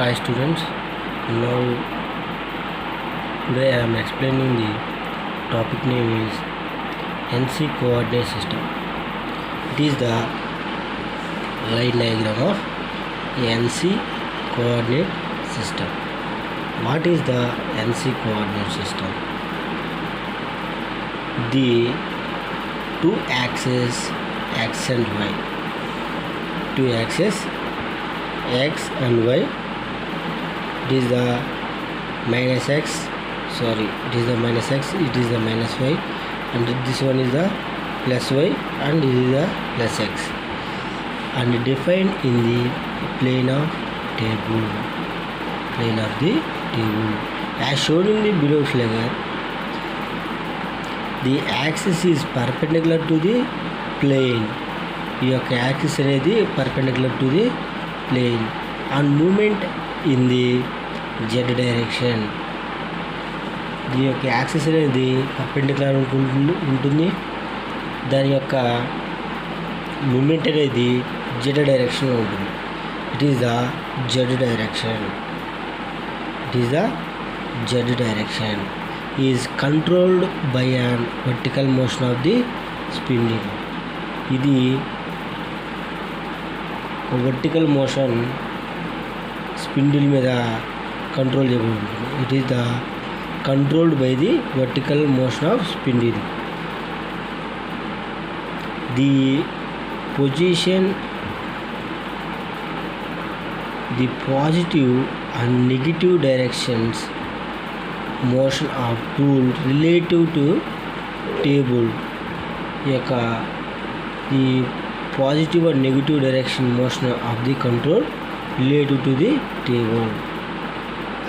Hi students, now today I am explaining the topic name is NC coordinate system. It is the line diagram of NC coordinate system. What is the NC coordinate system? The two axes x and y, two axes x and y. It is the minus x, it is the minus x, it is the minus y, and this one is the plus y, and this is the plus x, and defined in the plane of the table as shown in the below figure. The axis is perpendicular to the plane. ఈ యొక్క axis అనేది perpendicular to the plane and moment in the Z direction. ఈ యొక్క axis అనేది perpendicular ఉంటుంది, దాని యొక్క moment అనేది జెడ్ డైరెక్షన్లో ఉంటుంది. It is the Z direction. Is controlled by an vertical motion of the spindle. ఇది వర్టికల్ మోషన్ స్పిన్డిల్ మీద కంట్రోల్ చేయబడుతుంది. It is the controlled by the vertical motion of spindle. The position, the positive and negative directions motion of tool relative to table. ఈ యొక్క ఈ positive and negative direction motion of the control relative to the table.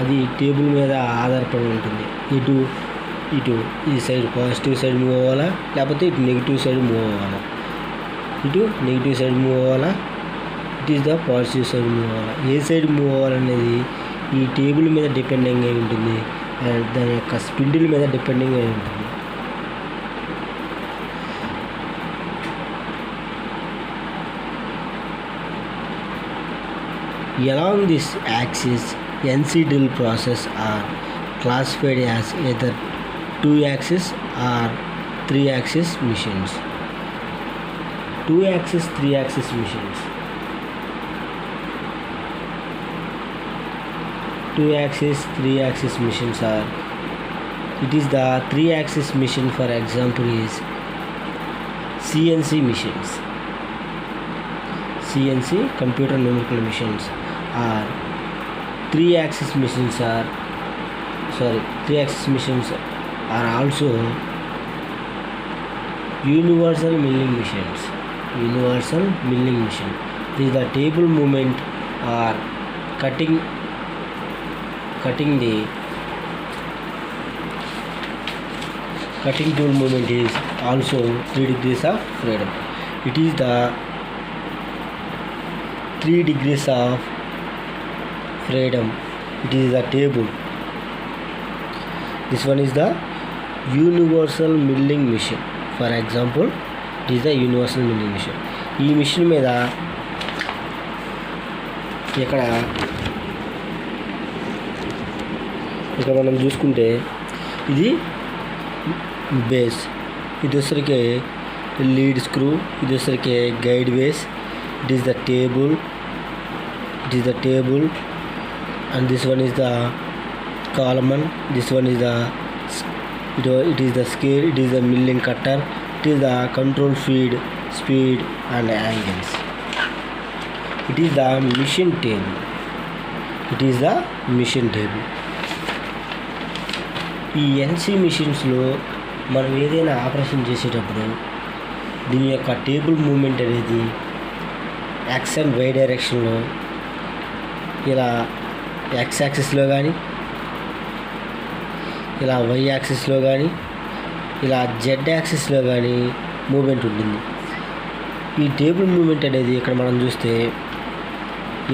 అది table మీద ఆధారపడి ఉంటుంది. ఇటు ఈ side positive side move అవ్వాలా, లేకపోతే ఇటు నెగిటివ్ సైడ్ మూవ్ అవ్వాలా. ఇటు నెగిటివ్ సైడ్ మూవ్ అవ్వాలా, it is the positive side move అవ్వాలా. ఏ సైడ్ మూవ్ అవ్వాలనేది ఈ టేబుల్ మీద డిపెండింగ్ అయి ఉంటుంది, దాని యొక్క స్పిన్డిల్ మీద డిపెండింగ్ అయి ఉంటుంది. Along this axis, NC drill process are classified as either 2-axis or 3-axis machines. 2-axis, 3-axis machines. 2-axis, 3-axis machines are. It is the 3-axis machine, for example, is CNC machines. CNC, computer numerical machines. Are 3-axis machines are also universal milling machines. This is the table movement or cutting tool movement is also 3 degrees of freedom. It is the 3 degrees of freedom. It is the table. This one is the universal milling machine. For example, it is the universal milling machine. ఈ machine మీద ఇక్కడ మనం చూసుకుంటే ఇది base, ఇది వచ్చరికి lead screw, ఇది వచ్చరికి guide base. It is the table, and this one is the column, this one is the it is the scale, it is the milling cutter, it is the control feed, speed and angles. It is the machine table. ఈ NC మిషన్స్లో మనం ఏదైనా operation చేసేటప్పుడు దీని యొక్క table moment అనేది X and why డైరెక్షన్లో, ఇలా X యాక్సిస్లో కానీ, ఇలా వై యాక్సిస్లో కానీ, ఇలా జెడ్ యాక్సిస్లో కానీ మూమెంట్ ఉంటుంది. ఈ టేబుల్ మూమెంట్ అనేది ఇక్కడ మనం చూస్తే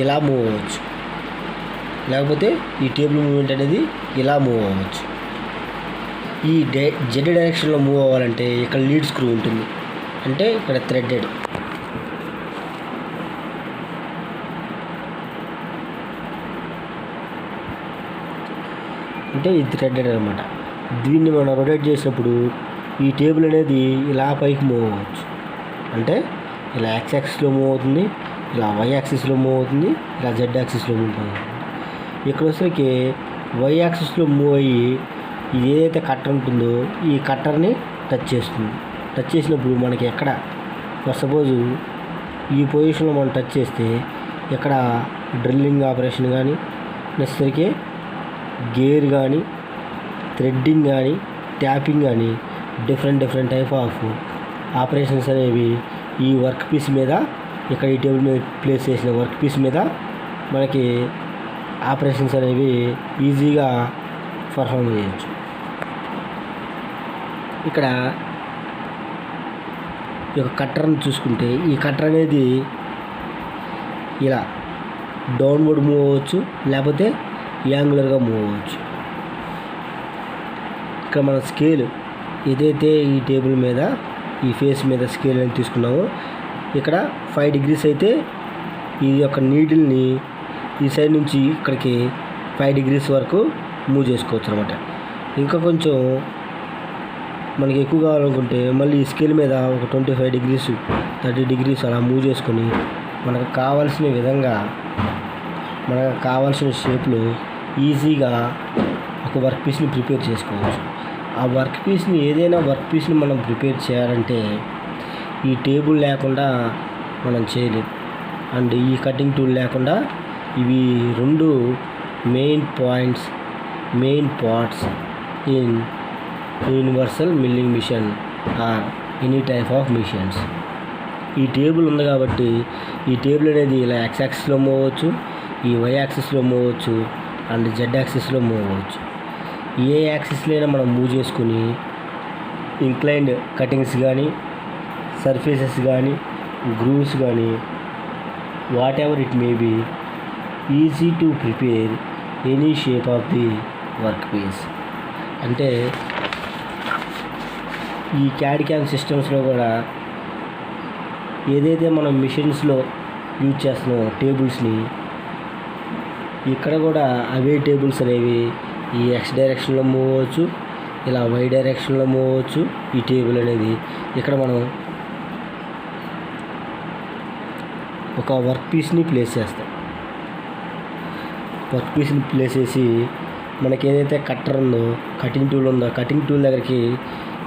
ఇలా మూవ్ అవ్వచ్చు, లేకపోతే ఈ టేబుల్ మూమెంట్ అనేది ఇలా మూవ్ అవ్వచ్చు. ఈ జెడ్ డైరెక్షన్లో మూవ్ అవ్వాలంటే ఇక్కడ లీడ్ స్క్రూ ఉంటుంది, అంటే ఇక్కడ థ్రెడెడ్. అంటే ఇది థ్రెడెడ్ అనమాట. దీన్ని మనం రొటేట్ చేసినప్పుడు ఈ టేబుల్ అనేది ఇలా పైకి మూవ్ అవ్వచ్చు. అంటే ఇలా ఎక్స్ యాక్సిస్లో మూవ్ అవుతుంది, ఇలా వై యాక్సిస్లో మూవ్ అవుతుంది, ఇలా జెడ్ యాక్సిస్లో మూవ్ అవుతుంది. ఇక్కడ వచ్చేసరికి వై యాక్సిస్లో మూవ్ అయ్యి ఇది ఏదైతే కట్టర్ ఉంటుందో ఈ కట్టర్ని టచ్ చేస్తుంది. టచ్ చేసినప్పుడు మనకి ఎక్కడ ఫర్ సపోజు ఈ పొజిషన్లో మనం టచ్ చేస్తే ఎక్కడ డ్రిల్లింగ్ ఆపరేషన్ కానీ, నెక్స్ట్కి గేర్ కానీ, థ్రెడ్డింగ్ కానీ, ట్యాపింగ్ కానీ డిఫరెంట్ టైప్ ఆఫ్ ఆపరేషన్స్ అనేవి ఈ వర్క్ పీస్ మీద, ఇక్కడ ఈ టేబుల్ మీద ప్లేస్ చేసిన వర్క్ పీస్ మీద మనకి ఆపరేషన్స్ అనేవి ఈజీగా పర్ఫామ్ చేయొచ్చు. ఇక్కడ ఈ యొక్క కట్టర్ని చూసుకుంటే ఈ కట్టర్ అనేది ఇలా డౌన్వర్డ్ మూవ్ అవ్వచ్చు, లేకపోతే యాంగులర్గా మూవ్ అవ్వచ్చు. ఇక్కడ మన స్కేల్ ఏదైతే ఈ టేబుల్ మీద ఈ ఫేస్ మీద స్కేల్ అని తీసుకున్నామో ఇక్కడ 5 degrees అయితే ఈ యొక్క నీడిల్ని ఈ సైడ్ నుంచి ఇక్కడికి 5 degrees వరకు మూవ్ చేసుకోవచ్చు అనమాట. ఇంకా కొంచెం మనకి ఎక్కువ కావాలనుకుంటే మళ్ళీ ఈ స్కేల్ మీద ఒక 25 degrees 30 degrees అలా మూవ్ చేసుకొని మనకు కావాల్సిన విధంగా మనకు కావాల్సిన షేప్లో ఈజీగా ఒక వర్క్ పీస్ని ప్రిపేర్ చేసుకోవచ్చు. ఆ వర్క్ పీస్ని ఏదైనా వర్క్ పీస్ని మనం ప్రిపేర్ చేయాలంటే ఈ టేబుల్ లేకుండా మనం చేయలేం. అండ్ ఈ కటింగ్ టూల్ లేకుండా ఇవి 2 main parts in universal milling machine or any type of machines. ఈ టేబుల్ ఉంది కాబట్టి ఈ టేబుల్ అనేది ఇలా ఎక్స్ యాక్సిస్లో మూవ్ అవ్వచ్చు, ఈ వై యాక్సిస్లో మూవ్ అవ్వచ్చు, అండ్ జెడ్ యాక్సిస్లో మూవ్ అవ్వచ్చు. ఏ యాక్సిస్లో మనం మూవ్ చేసుకుని ఇంక్లైన్డ్ కటింగ్స్ కానీ, సర్ఫేసెస్ కానీ, గ్రూవ్స్ కానీ, whatever it may be, easy to prepare any shape of the work piece. అంటే ఈ క్యాడ్ క్యామ్ సిస్టమ్స్లో కూడా ఏదైతే మనం మిషన్స్లో యూజ్ చేస్తున్నామో టేబుల్స్ని, ఇక్కడ కూడా అవే టేబుల్స్ అనేవి ఈ ఎక్స్ డైరెక్షన్లో మూవ్ అవ్వచ్చు, ఇలా వై డైరెక్షన్లో మూవ్ అవ్వచ్చు. ఈ టేబుల్ అనేది ఇక్కడ మనం ఒక వర్క్ పీస్ని ప్లేస్ చేస్తాం. వర్క్ పీస్ని ప్లేస్ చేసి మనకి ఏదైతే కట్టర్ ఉందో, కటింగ్ టూల్ ఉందో, కటింగ్ టూల్ దగ్గరికి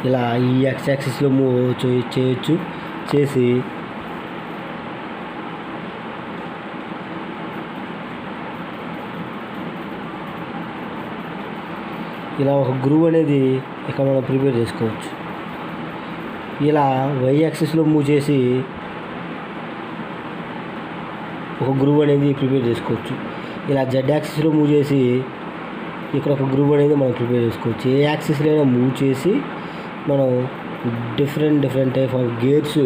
ఇలా ఈ ఎక్స్ యాక్సిస్లో మూవ్ చేయొచ్చు. చేసి ఇలా ఒక గ్రూవ్ అనేది ఇక్కడ మనం ప్రిపేర్ చేసుకోవచ్చు. ఇలా వై యాక్సిస్లో మూవ్ చేసి ఒక గ్రూవ్ అనేది ప్రిపేర్ చేసుకోవచ్చు. ఇలా జెడ్ యాక్సిస్లో మూవ్ చేసి ఇక్కడ ఒక గ్రూవ్ అనేది మనం ప్రిపేర్ చేసుకోవచ్చు. ఏ యాక్సిస్లో అయినా మూవ్ చేసి మనం డిఫరెంట్ టైప్ ఆఫ్ గేర్స్,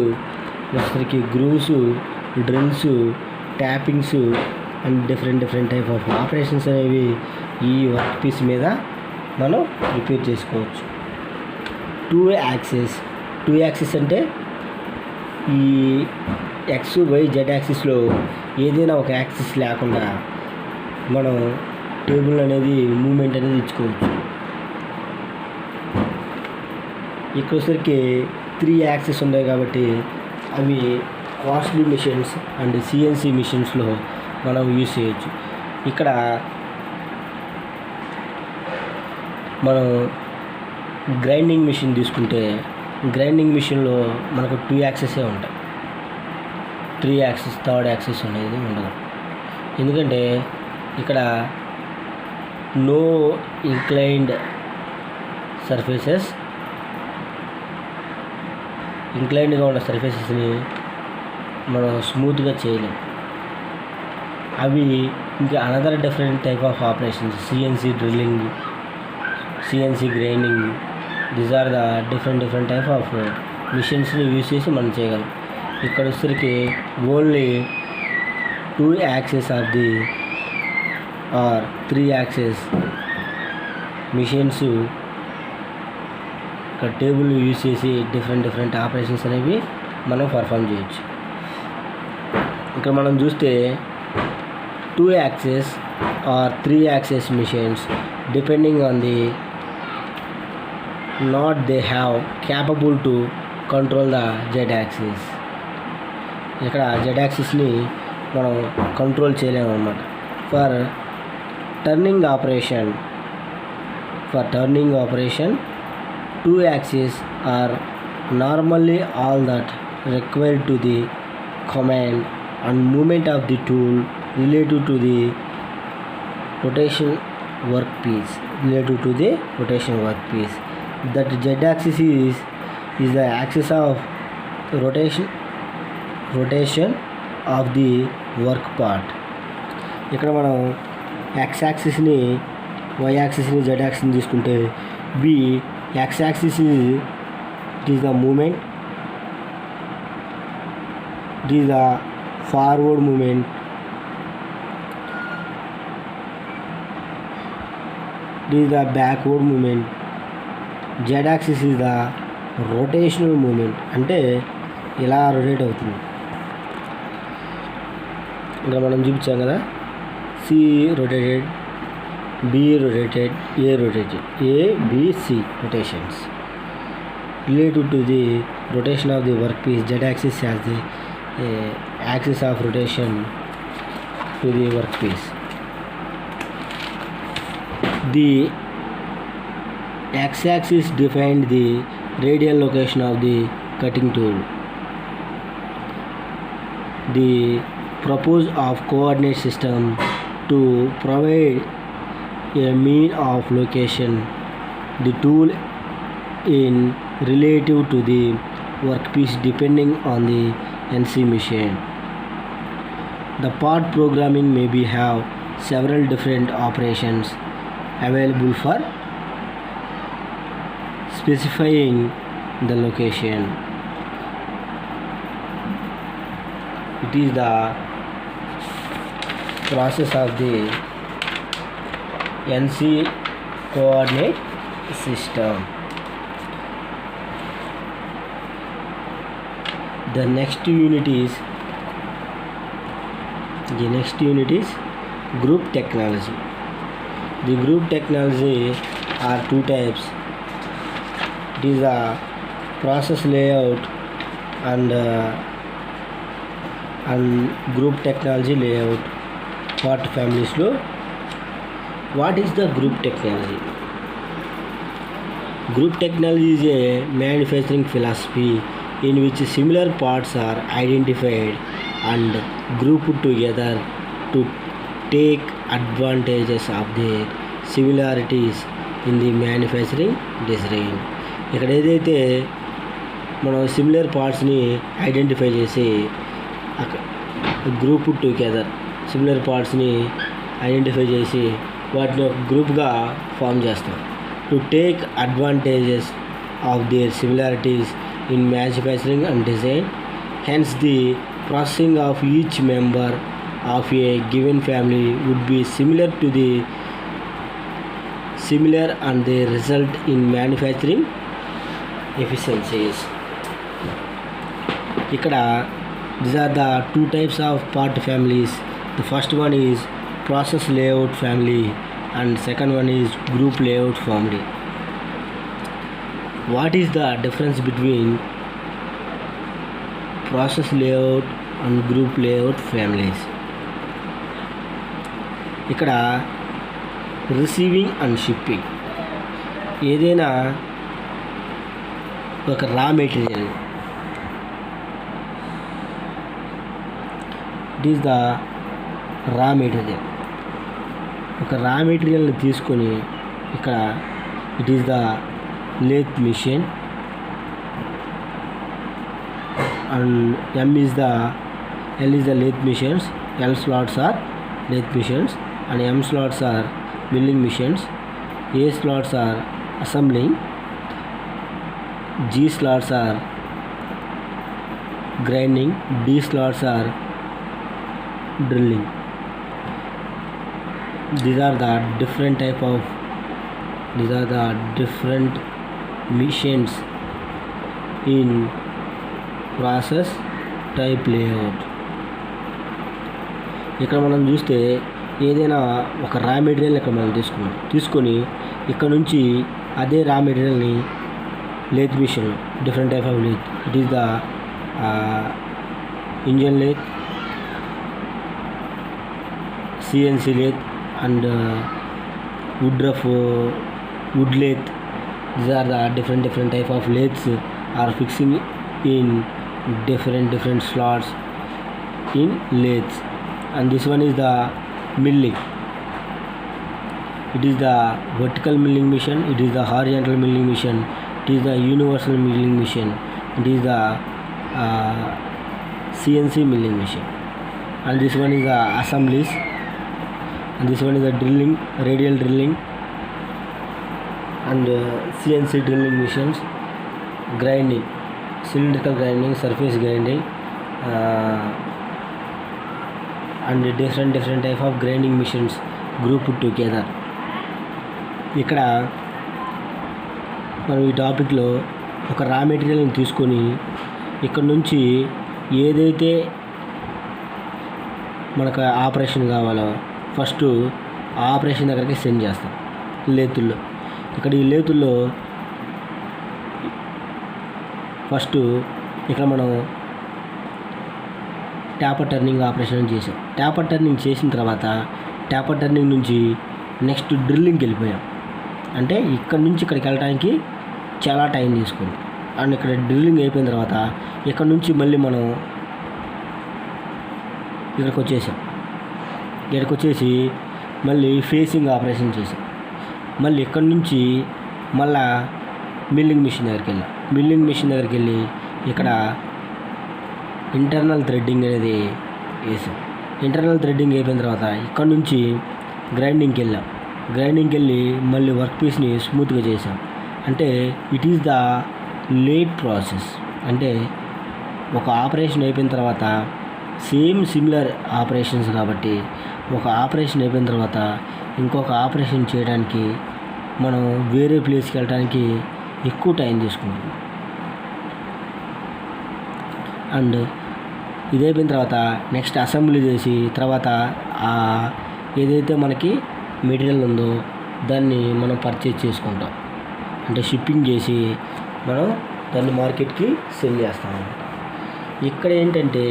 నెక్స్ట్కి grooves, drills, tappings and different type of operations అనేవి ఈ వర్క్ పీస్ మీద మనం ప్రిపేర్ చేసుకోవచ్చు. 2 యాక్సిస్ అంటే ఈ ఎక్స్ వై జెడ్ యాక్సిస్లో ఏదైనా ఒక యాక్సిస్ లేకుండా మనం టేబుల్ అనేది మూమెంట్ అనేది ఇచ్చుకోవచ్చు. ఇక్కడ వచ్చరికి 3 యాక్సిస్ ఉన్నాయి కాబట్టి అవి కాస్ట్లీ మిషన్స్ అండ్ సిఎన్సి మిషన్స్లో మనం యూజ్ చేయొచ్చు. ఇక్కడ మనం గ్రైండింగ్ మిషన్ తీసుకుంటే గ్రైండింగ్ మిషన్లో మనకు 2 యాక్సెసే ఉంటాయి. 3 యాక్సెస్, థర్డ్ యాక్సెస్ అనేది ఉండదు. ఎందుకంటే ఇక్కడ నో ఇంక్లైన్డ్ సర్ఫేసెస్, ఇంక్లైన్డ్గా ఉన్న సర్ఫేసెస్ని మనం స్మూత్గా చేయలేం. అవి ఇంకా another different type of operations, CNC drilling, CNC grinding, these are the different type of మిషన్స్ని యూజ్ చేసి మనం చేయగలం. ఇక్కడ వచ్చరికి only 2 axis of the or 3 axis machines ఇక్కడ టేబుల్ యూజ్ చేసి డిఫరెంట్ ఆపరేషన్స్ అనేవి మనం పర్ఫామ్ చేయొచ్చు. ఇక్కడ మనం చూస్తే 2 axis or 3-axis machines depending on the node they have capable to control the z-axis. ఇక్కడ z-axisని మనం కంట్రోల్ చేయలేము అన్నమాట. For turning operation 2 axes are normally all that required to the command and movement of the tool related to the rotation workpiece. That z-axis is the axis of rotation of the work part. ఇక్కడ మనం x-axisని y-axisని z-axisని తీసుకుంటే x-axis it is the movement, it is the forward movement, it is the backward movement, z-axis is the rotational movement. అంటే ఇలా rotate అవుతుంది. ఇంకా మనం చూపించాం కదా, C rotated, B rotated, A rotated, A, B, C rotations. Related to the rotation of the workpiece, z-axis has the axis of rotation to the workpiece. The x-axis defines the radial location of the cutting tool. The purpose of coordinate system to provide a mean of location the tool in relative to the workpiece depending on the NC machine. The part programming may be have several different operations available for specifying the location. It is the process of the NC coordinate system. The next unit is group technology. The group technology are two types. It is a process layout and group technology layout part families lo. What is the group technology? Group technology is a manufacturing philosophy in which similar parts are identified and grouped together to take advantages of their similarities in the manufacturing design. ఇక్కడ ఏదైతే మనం similar పార్ట్స్ని identify చేసి group together similar పార్ట్స్ని identify చేసి వాటిని ఒక గ్రూప్గా form చేస్తాం. To take advantages of their similarities in manufacturing and design. Hence the processing of each member of a given family would be similar and they result in manufacturing efficiencies. Ikkada these are the two types of part families. The first one is process layout family and second one is group layout family. What is the difference between process layout and group layout families? ఇక్కడ receiving and shipping ఏదైనా ఒక raw material it is the raw material. ఒక రా మెటీరియల్ని తీసుకొని ఇక్కడ it is the lathe machine and L is the lathe machines, L slots are lathe machines and M slots are milling machines, A slots are assembling, G slots are grinding, D slots are drilling. These are the different machines in process type layout. ఇక్కడ మనం చూస్తే ఏదైనా ఒక raw material ఇక్కడ మనం తీసుకొని ఇక్కడ నుంచి అదే రా మెటీరియల్ని లేత్ మిషన్లో different type of lathe, it is the engine lathe, CNC lathe and wood lathe. These are the different type of lathes are fixing in different slots in lathes. And this one is the milling. It is the vertical milling machine, it is the horizontal milling machine, it is the universal milling machine, it is the CNC milling machine. And this one is the assemblies, and this one is the drilling, radial drilling, and CNC drilling machines, grinding, cylindrical grinding, surface grinding, and different type of grinding machines grouped together. ఇక్కడ మనం ఈ టాపిక్లో ఒక రా మెటీరియల్ని తీసుకొని ఇక్కడ నుంచి ఏదైతే మనకు ఆపరేషన్ కావాలో ఫస్ట్ ఆపరేషన్ దగ్గరికి సెండ్ చేస్తాం లేతుల్లో. ఇక్కడ ఈ లేతుల్లో ఫస్ట్ ఇక్కడ మనం ట్యాపర్ టర్నింగ్ ఆపరేషన్ చేసాం. ట్యాపర్ టర్నింగ్ చేసిన తర్వాత ట్యాపర్ టర్నింగ్ నుంచి నెక్స్ట్ డ్రిల్లింగ్కి వెళ్ళిపోయాం. అంటే ఇక్కడ నుంచి ఇక్కడికి వెళ్ళడానికి చాలా టైం తీసుకుంది. అండ్ ఇక్కడ డ్రిల్లింగ్ అయిపోయిన తర్వాత ఇక్కడ నుంచి మళ్ళీ మనం ఇక్కడికి వచ్చేసి మళ్ళీ ఫేసింగ్ ఆపరేషన్ చేసాం. మళ్ళీ ఇక్కడి నుంచి మళ్ళా మిల్లింగ్ మిషన్ దగ్గరికి వెళ్ళి ఇక్కడ ఇంటర్నల్ థ్రెడ్డింగ్ అనేది వేసాం. ఇంటర్నల్ థ్రెడ్డింగ్ అయిపోయిన తర్వాత ఇక్కడ నుంచి గ్రైండింగ్కి వెళ్ళి మళ్ళీ వర్క్ పీస్ని స్మూత్గా చేసాం. అంటే it is the late process. అంటే ఒక ఆపరేషన్ అయిపోయిన తర్వాత సిమిలర్ ఆపరేషన్స్ కాబట్టి ఒక ఆపరేషన్ అయిపోయిన తర్వాత ఇంకొక ఆపరేషన్ చేయడానికి మనం వేరే ప్లేస్కి వెళ్ళడానికి ఎక్కువ టైం తీసుకుంటుంది. అండ్ ఇది అయిపోయిన తర్వాత నెక్స్ట్ అసెంబ్లీ చేసి తర్వాత ఏదైతే మనకి మెటీరియల్ ఉందో దాన్ని మనం పర్చేజ్ చేసుకుంటాం. అంటే షిప్పింగ్ చేసి మనం దాన్ని మార్కెట్కి సెల్ చేస్తాం అన్నమాట. ఇక్కడ ఏంటంటే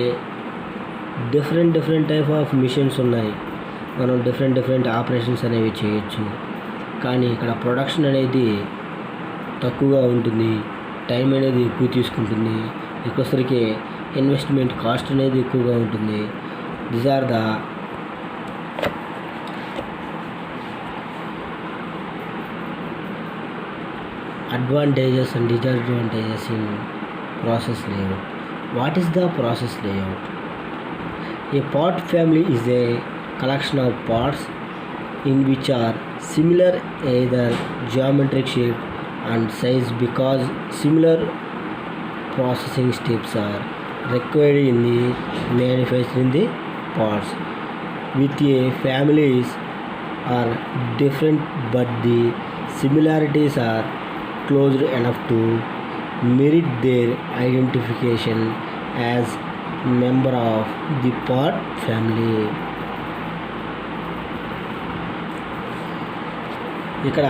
డిఫరెంట్ టైప్ ఆఫ్ మిషన్స్ ఉన్నాయి. మనం డిఫరెంట్ ఆపరేషన్స్ అనేవి చేయొచ్చు. కానీ ఇక్కడ ప్రొడక్షన్ అనేది తక్కువగా ఉంటుంది, టైం అనేది ఎక్కువ తీసుకుంటుంది, ఎక్కువసరికి ఇన్వెస్ట్మెంట్ కాస్ట్ అనేది ఎక్కువగా ఉంటుంది. These are the advantages and disadvantages in process layout. What is the process layout? A part family is a collection of parts in which are similar either geometric shape and size because similar processing steps are required in the manufacturing the parts. With a families are different but the similarities are close enough to merit their identification as member of the part family. ఇక్కడ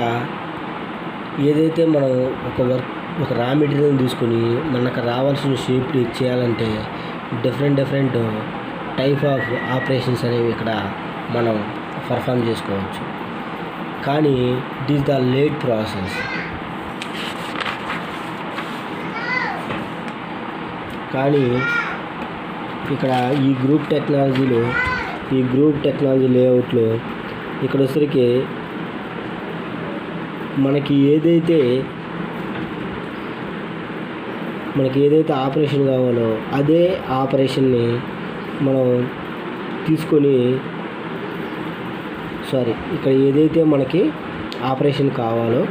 ఏదైతే మనం ఒక raw material తీసుకొని మనకు రావాల్సిన shape చేయాలంటే different type of operations అనేవి ఇక్కడ మనం పర్ఫామ్ చేసుకోవచ్చు. కానీ it is the late process. కానీ ఇక్కడ ఈ గ్రూప్ టెక్నాలజీ లేఅవుట్లో ఇక్కడ వచ్చరికి మనకి ఏదైతే ఆపరేషన్ కావాలో అదే ఆపరేషన్ని మనం తీసుకొని ఇక్కడ ఏదైతే మనకి ఆపరేషన్ కావాలో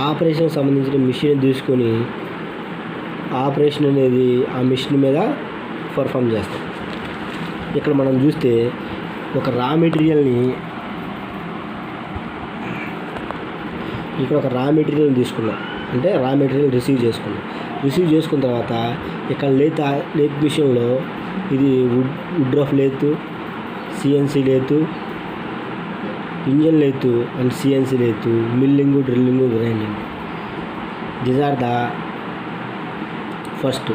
ఆపరేషన్ సంబంధించిన మిషన్ తీసుకొని ఆపరేషన్ అనేది ఆ మిషన్ మీద పర్ఫామ్ చేస్తాం. ఇక్కడ మనం చూస్తే ఒక రా మెటీరియల్ని తీసుకున్నాం. అంటే రా మెటీరియల్ రిసీవ్ చేసుకున్న తర్వాత ఇక్కడ లేత్ మిషన్లో ఇది wood rough lathe, CNC lathe, engine lathe and CNC lathe, milling, drilling, grinding. These are the first.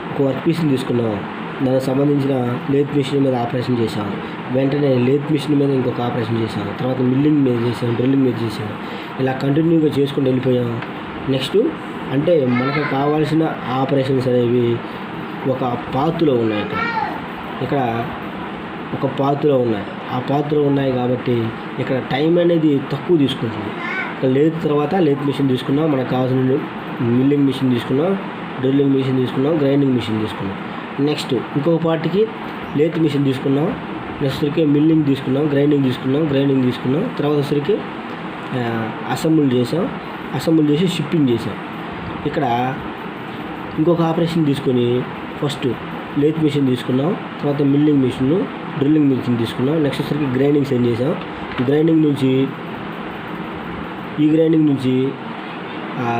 ఒక వర్క్ పీస్ని తీసుకున్నాం, దానికి సంబంధించిన లేత్ మిషన్ మీద ఆపరేషన్ చేసాం, వెంటనే లేత్ మిషన్ మీద ఇంకొక ఆపరేషన్ చేసాం, తర్వాత మిల్లింగ్ మీద చేసాం, డ్రిల్లింగ్ మీద చేసాం, ఇలా కంటిన్యూగా చేసుకుంటూ వెళ్ళిపోయాం. నెక్స్ట్ అంటే మనకు కావాల్సిన ఆపరేషన్స్ అనేవి ఒక పాత్రలో ఉన్నాయి. ఇక్కడ ఒక పాత్రలో ఉన్నాయి. ఆ పాత్రలో ఉన్నాయి కాబట్టి ఇక్కడ టైం అనేది తక్కువ తీసుకుంటుంది. ఇక్కడ లేత్ తర్వాత లేత్ మిషన్ తీసుకున్నాం, మనకు కావాల్సిన మిల్లింగ్ మిషన్ తీసుకున్నాం, డ్రిల్లింగ్ మిషన్ తీసుకున్నాం, గ్రైండింగ్ మిషన్ తీసుకున్నాం. నెక్స్ట్ ఇంకొక పార్ట్కి లేత్ మిషన్ తీసుకున్నాం, నెక్స్ట్ వచ్చరికి మిల్లింగ్ తీసుకున్నాం, గ్రైండింగ్ తీసుకున్నాం, తర్వాత వచ్చరికి అసెంబుల్ చేసి షిప్పింగ్ చేసాం. ఇక్కడ ఇంకొక ఆపరేషన్ తీసుకొని ఫస్ట్ లేత్ మిషన్ తీసుకున్నాం, తర్వాత మిల్లింగ్ మిషన్, డ్రిల్లింగ్ మిషన్ తీసుకున్నాం, నెక్స్ట్ వచ్చరికి గ్రైండింగ్ సెండ్ చేసాం. గ్రైండింగ్ నుంచి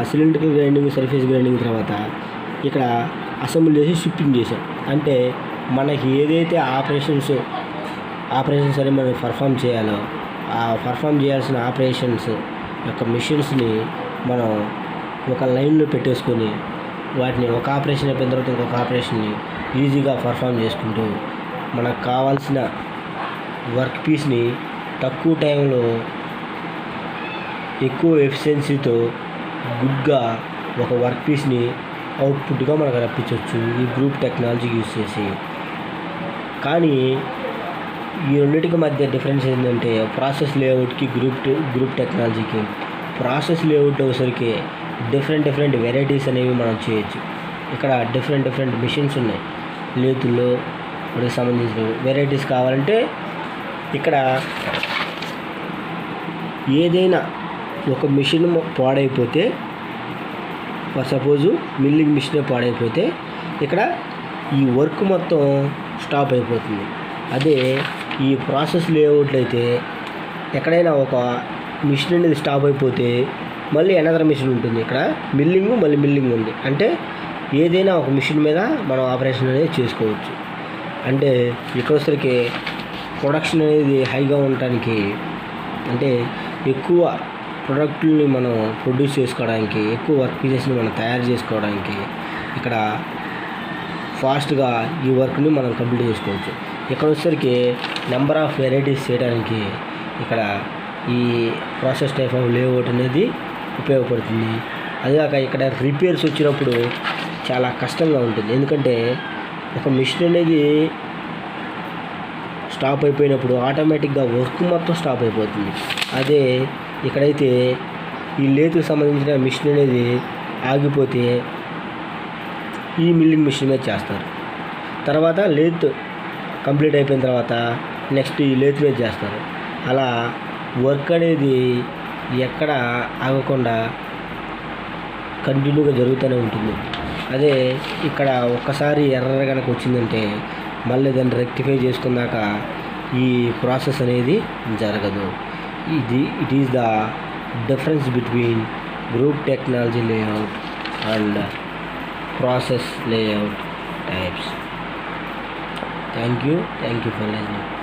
సిలిండ్రికల్ గ్రైండింగ్, సర్ఫేస్ గ్రైండింగ్ తర్వాత ఇక్కడ అసెంబుల్ చేసి షిప్పింగ్ చేసాం. అంటే మనకి ఏదైతే ఆపరేషన్స్ అని మనం పర్ఫామ్ చేయాలో ఆ పర్ఫామ్ చేయాల్సిన ఆపరేషన్స్ యొక్క మిషన్స్ని మనం ఒక లైన్లో పెట్టేసుకొని వాటిని ఒక ఆపరేషన్ అయిపోయిన తర్వాత ఇంకొక ఆపరేషన్ని ఈజీగా పర్ఫామ్ చేసుకుంటూ మనకు కావాల్సిన వర్క్ పీస్ని తక్కువ టైంలో ఎక్కువ ఎఫిషియన్సీతో గుడ్గా ఒక వర్క్ పీస్ని అవుట్పుట్గా మనకు రప్పించవచ్చు ఈ గ్రూప్ టెక్నాలజీ యూజ్ చేసి. కానీ ఈ రెండింటికి మధ్య డిఫరెన్స్ ఏంటంటే ప్రాసెస్ లేఅవుట్కి గ్రూప్ టెక్నాలజీకి. ప్రాసెస్ లేఅవుట్ వచ్చేసరికి డిఫరెంట్ వెరైటీస్ అనేవి మనం చేయొచ్చు. ఇక్కడ డిఫరెంట్ మిషన్స్ ఉన్నాయి. లేతుల్లో వాటికి సంబంధించిన వెరైటీస్ కావాలంటే ఇక్కడ ఏదైనా ఒక మిషన్ పాడైపోతే, ఫర్ సపోజు మిల్లింగ్ మిషనే పాడైపోతే ఇక్కడ ఈ వర్క్ మొత్తం స్టాప్ అయిపోతుంది. అదే ఈ ప్రాసెస్ లేఅవుట్లో అయితే ఎక్కడైనా ఒక మిషన్ అనేది స్టాప్ అయిపోతే మళ్ళీ అనదర్ మిషన్ ఉంటుంది. ఇక్కడ మిల్లింగ్ ఉంది. అంటే ఏదైనా ఒక మిషన్ మీద మనం ఆపరేషన్ అనేది చేసుకోవచ్చు. అంటే ఇక్కడ వచ్చరికి ప్రొడక్షన్ అనేది హైగా ఉండటానికి, అంటే ఎక్కువ ప్రొడక్ట్ని మనం ప్రొడ్యూస్ చేసుకోవడానికి, ఎక్కువ వర్క్ పీసెస్ని మనం తయారు చేసుకోవడానికి ఇక్కడ ఫాస్ట్గా ఈ వర్క్ని మనం కంప్లీట్ చేసుకోవచ్చు. ఇక్కడ వచ్చేసరికి నెంబర్ ఆఫ్ వెరైటీస్ చేయడానికి ఇక్కడ ఈ ప్రాసెస్ టైప్ ఆఫ్ లేఅవుట్ అనేది ఉపయోగపడుతుంది. అదేకాక ఇక్కడ రిపేర్స్ వచ్చినప్పుడు చాలా కష్టంగా ఉంటుంది. ఎందుకంటే ఒక మిషన్ అనేది స్టాప్ అయిపోయినప్పుడు ఆటోమేటిక్గా వర్క్ మొత్తం స్టాప్ అయిపోతుంది. అదే ఇక్కడైతే ఈ లేత్కి సంబంధించిన మిషన్ అనేది ఆగిపోతే ఈ మిల్లింగ్ మిషన్ మీద చేస్తారు. తర్వాత లేత్ కంప్లీట్ అయిపోయిన తర్వాత నెక్స్ట్ ఈ లేత్ మీద చేస్తారు. అలా వర్క్ అనేది ఎక్కడ ఆగకుండా కంటిన్యూగా జరుగుతూనే ఉంటుంది. అదే ఇక్కడ ఒక్కసారి ఎర్రర్ కనుక వచ్చిందంటే మళ్ళీ దాన్ని రెక్టిఫై చేసుకున్నాక ఈ ప్రాసెస్ అనేది జరగదు. It is the difference between group technology layout and process layout types. Thank you for listening.